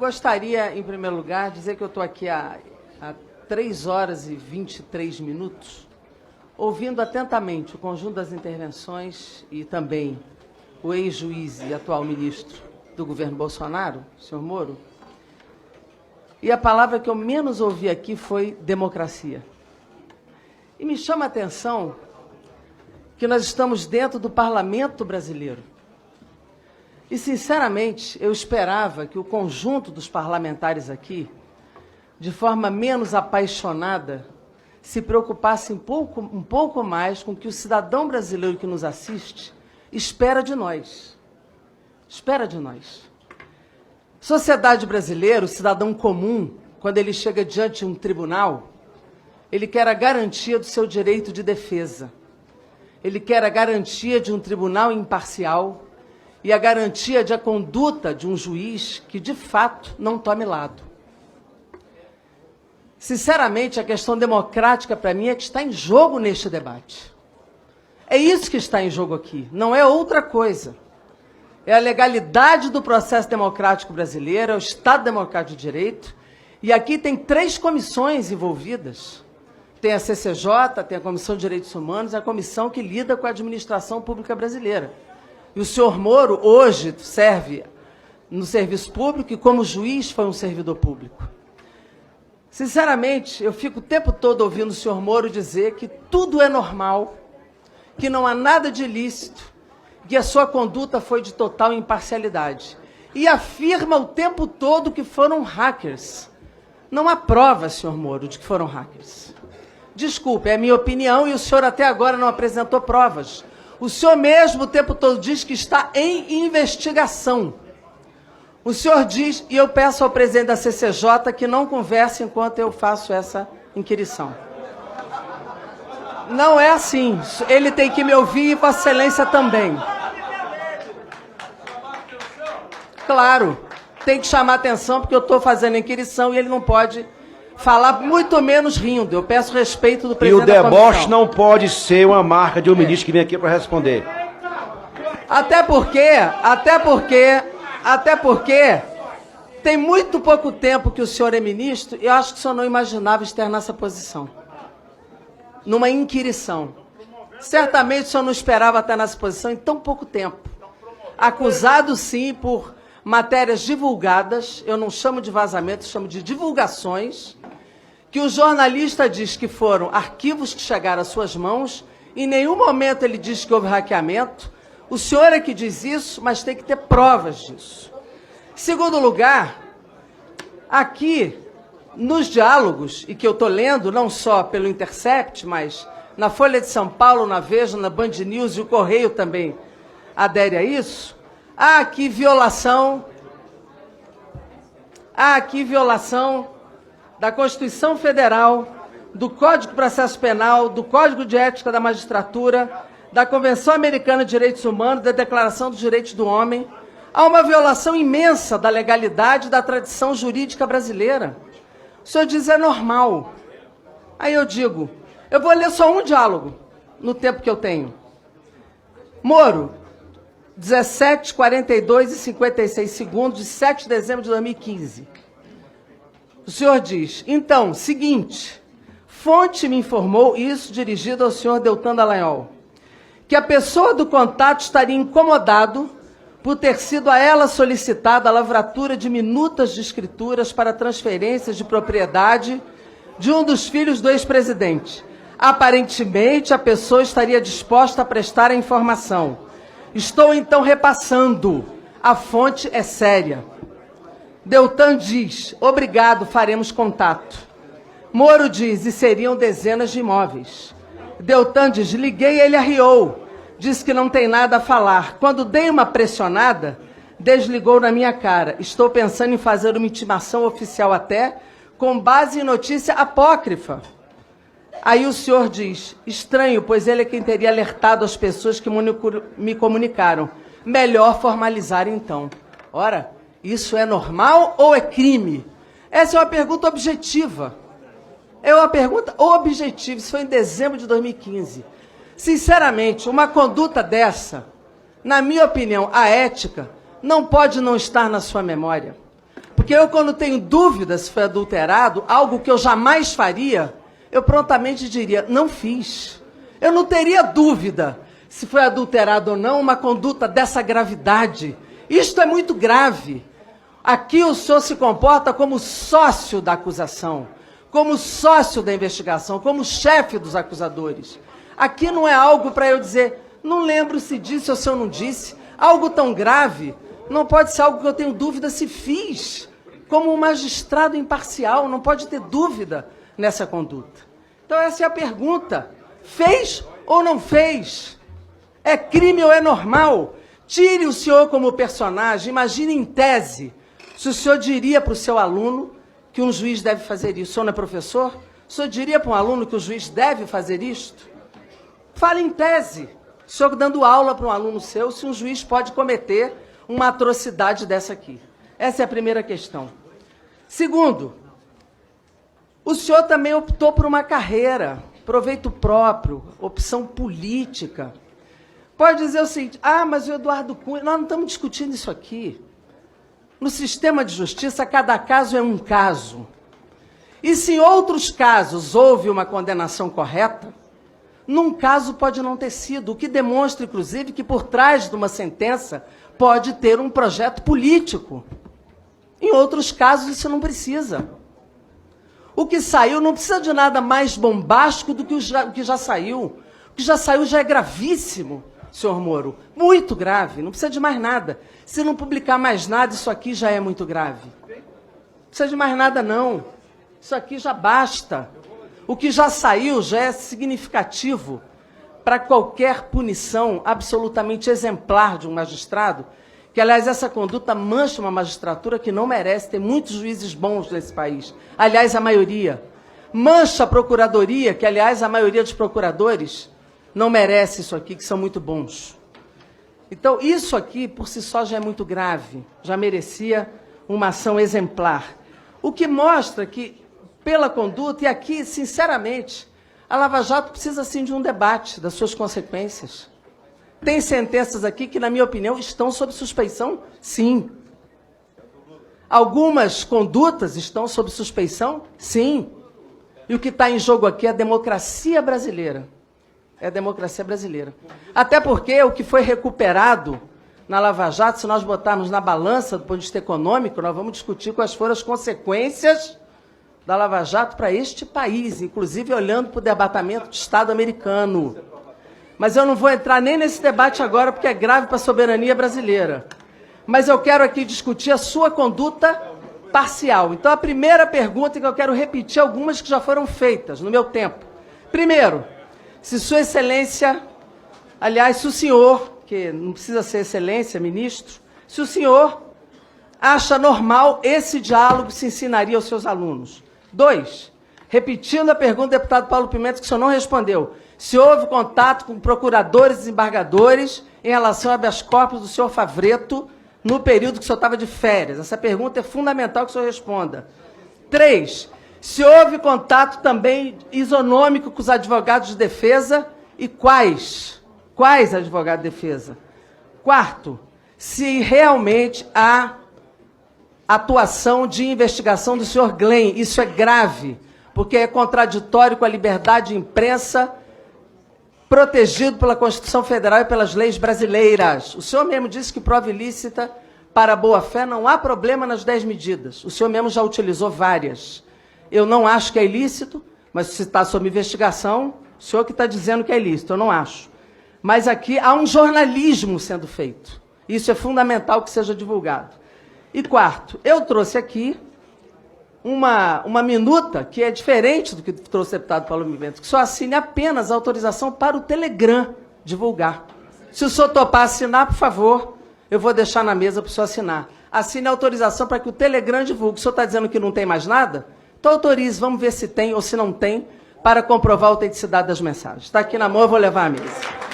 gostaria, em primeiro lugar, de dizer que eu estou aqui há 3 horas e 23 minutos, ouvindo atentamente o conjunto das intervenções e também o ex-juiz e atual ministro do governo Bolsonaro, o senhor Moro, e a palavra que eu menos ouvi aqui foi democracia. E me chama a atenção que nós estamos dentro do parlamento brasileiro. E, sinceramente, eu esperava que o conjunto dos parlamentares aqui, de forma menos apaixonada, se preocupasse um pouco mais com o que o cidadão brasileiro que nos assiste espera de nós. Espera de nós. Sociedade brasileira, o cidadão comum, quando ele chega diante de um tribunal, ele quer a garantia do seu direito de defesa. Ele quer a garantia de um tribunal imparcial e a garantia de a conduta de um juiz que, de fato, não tome lado. Sinceramente, a questão democrática, para mim, é que está em jogo neste debate. É isso que está em jogo aqui, não é outra coisa. É a legalidade do processo democrático brasileiro, é o Estado Democrático de Direito, e aqui tem 3 comissões envolvidas. Tem a CCJ, tem a Comissão de Direitos Humanos, e a comissão que lida com a administração pública brasileira. E o senhor Moro, hoje, serve no serviço público e, como juiz, foi um servidor público. Sinceramente, eu fico o tempo todo ouvindo o senhor Moro dizer que tudo é normal, que não há nada de ilícito, que a sua conduta foi de total imparcialidade. E afirma o tempo todo que foram hackers. Não há prova, senhor Moro, de que foram hackers. Desculpe, é a minha opinião e o senhor até agora não apresentou provas. O senhor mesmo o tempo todo diz que está em investigação. O senhor diz, e eu peço ao presidente da CCJ que não converse enquanto eu faço essa inquirição. Não é assim. Ele tem que me ouvir e Vossa Excelência também. Claro, tem que chamar atenção porque eu estou fazendo a inquirição e ele não pode falar, muito menos rindo. Eu peço respeito do presidente da comissão. E o deboche não pode ser uma marca de um ministro que vem aqui para responder. Até porque tem muito pouco tempo que o senhor é ministro e eu acho que o senhor não imaginava externar essa posição. Numa inquirição. Certamente o senhor não esperava estar nessa posição em tão pouco tempo. Acusado, sim, por matérias divulgadas, eu não chamo de vazamento, chamo de divulgações, que o jornalista diz que foram arquivos que chegaram às suas mãos, em nenhum momento ele diz que houve hackeamento. O senhor é que diz isso, mas tem que ter provas disso. Segundo lugar, aqui, nos diálogos, e que eu estou lendo, não só pelo Intercept, mas na Folha de São Paulo, na Veja, na Band News, e o Correio também adere a isso, há aqui violação da Constituição Federal, do Código de Processo Penal, do Código de Ética da Magistratura, da Convenção Americana de Direitos Humanos, da Declaração dos Direitos do Homem. Há uma violação imensa da legalidade e da tradição jurídica brasileira. O senhor diz é normal. Aí eu digo, eu vou ler só um diálogo no tempo que eu tenho. Moro, 17, 42 e 56 segundos, de 7 de dezembro de 2015. O senhor diz, então, seguinte, fonte me informou, isso dirigido ao senhor Deltan Dallagnol, que a pessoa do contato estaria incomodado por ter sido a ela solicitada a lavratura de minutas de escrituras para transferências de propriedade de um dos filhos do ex-presidente. Aparentemente, a pessoa estaria disposta a prestar a informação. Estou, então, repassando. A fonte é séria. Deltan diz, obrigado, faremos contato. Moro diz, e seriam dezenas de imóveis. Deltan diz, liguei e ele arriou. Disse que não tem nada a falar. Quando dei uma pressionada, desligou na minha cara. Estou pensando em fazer uma intimação oficial até, com base em notícia apócrifa. Aí o senhor diz, estranho, pois ele é quem teria alertado as pessoas que me comunicaram. Melhor formalizar então. Ora, isso é normal ou é crime? Essa é uma pergunta objetiva. É uma pergunta objetiva. Isso foi em dezembro de 2015. Sinceramente, uma conduta dessa, na minha opinião, a ética, não pode não estar na sua memória. Porque eu, quando tenho dúvida se foi adulterado, algo que eu jamais faria, eu prontamente diria, não fiz. Eu não teria dúvida se foi adulterado ou não uma conduta dessa gravidade. Isto é muito grave. Aqui o senhor se comporta como sócio da acusação, como sócio da investigação, como chefe dos acusadores. Aqui não é algo para eu dizer, não lembro se disse ou se eu não disse. Algo tão grave não pode ser algo que eu tenho dúvida se fiz. Como um magistrado imparcial, não pode ter dúvida nessa conduta. Então essa é a pergunta. Fez ou não fez? É crime ou é normal? Tire o senhor como personagem, imagine em tese, se o senhor diria para o seu aluno que um juiz deve fazer isso. O senhor não é professor? O senhor diria para um aluno que o juiz deve fazer isto? Fale em tese. O senhor dando aula para um aluno seu, se um juiz pode cometer uma atrocidade dessa aqui. Essa é a primeira questão. Segundo, o senhor também optou por uma carreira, proveito próprio, opção política. Pode dizer o seguinte, mas o Eduardo Cunha, nós não estamos discutindo isso aqui. No sistema de justiça, cada caso é um caso. E se em outros casos houve uma condenação correta, num caso pode não ter sido, o que demonstra, inclusive, que por trás de uma sentença pode ter um projeto político. Em outros casos, isso não precisa. O que saiu não precisa de nada mais bombástico do que o que já saiu. O que já saiu já é gravíssimo, senhor Moro. Muito grave, não precisa de mais nada. Se não publicar mais nada, isso aqui já é muito grave. Não precisa de mais nada, não. Isso aqui já basta. O que já saiu já é significativo para qualquer punição absolutamente exemplar de um magistrado, que, aliás, essa conduta mancha uma magistratura que não merece, tem muitos juízes bons nesse país, aliás, a maioria. Mancha a procuradoria, que, aliás, a maioria dos procuradores não merece isso aqui, que são muito bons. Então, isso aqui, por si só, já é muito grave, já merecia uma ação exemplar. O que mostra que, pela conduta, e aqui, sinceramente, a Lava Jato precisa, sim, de um debate das suas consequências. Tem sentenças aqui que, na minha opinião, estão sob suspeição, sim. Algumas condutas estão sob suspeição, sim. E o que está em jogo aqui é a democracia brasileira. É a democracia brasileira. Até porque o que foi recuperado na Lava Jato, se nós botarmos na balança do ponto de vista econômico, nós vamos discutir quais foram as consequências da Lava Jato para este país, inclusive olhando para o Departamento de Estado americano. Mas eu não vou entrar nem nesse debate agora, porque é grave para a soberania brasileira. Mas eu quero aqui discutir a sua conduta parcial. Então, a primeira pergunta que eu quero repetir, algumas que já foram feitas no meu tempo. Primeiro, se Sua Excelência, aliás, se o senhor, que não precisa ser excelência, ministro, se o senhor acha normal esse diálogo se ensinaria aos seus alunos. 2, repetindo a pergunta do deputado Paulo Pimenta, que o senhor não respondeu. Se houve contato com procuradores e desembargadores em relação a habeas corpus do senhor Favreto no período que o senhor estava de férias? Essa pergunta é fundamental que o senhor responda. 3, se houve contato também isonômico com os advogados de defesa e quais? Quais advogados de defesa? 4, se realmente há atuação de investigação do senhor Glenn. Isso é grave, porque é contraditório com a liberdade de imprensa protegido pela Constituição Federal e pelas leis brasileiras. O senhor mesmo disse que prova ilícita para boa-fé não há problema nas 10 medidas. O senhor mesmo já utilizou várias. Eu não acho que é ilícito, mas se está sob investigação, o senhor que está dizendo que é ilícito, eu não acho. Mas aqui há um jornalismo sendo feito. Isso é fundamental que seja divulgado. E 4, eu trouxe aqui uma minuta que é diferente do que trouxe o deputado Paulo Pimenta, que só assine apenas a autorização para o Telegram divulgar. Se o senhor topar assinar, por favor, eu vou deixar na mesa para o senhor assinar. Assine a autorização para que o Telegram divulgue. O senhor está dizendo que não tem mais nada? Então autorize, vamos ver se tem ou se não tem, para comprovar a autenticidade das mensagens. Está aqui na mão, eu vou levar à mesa.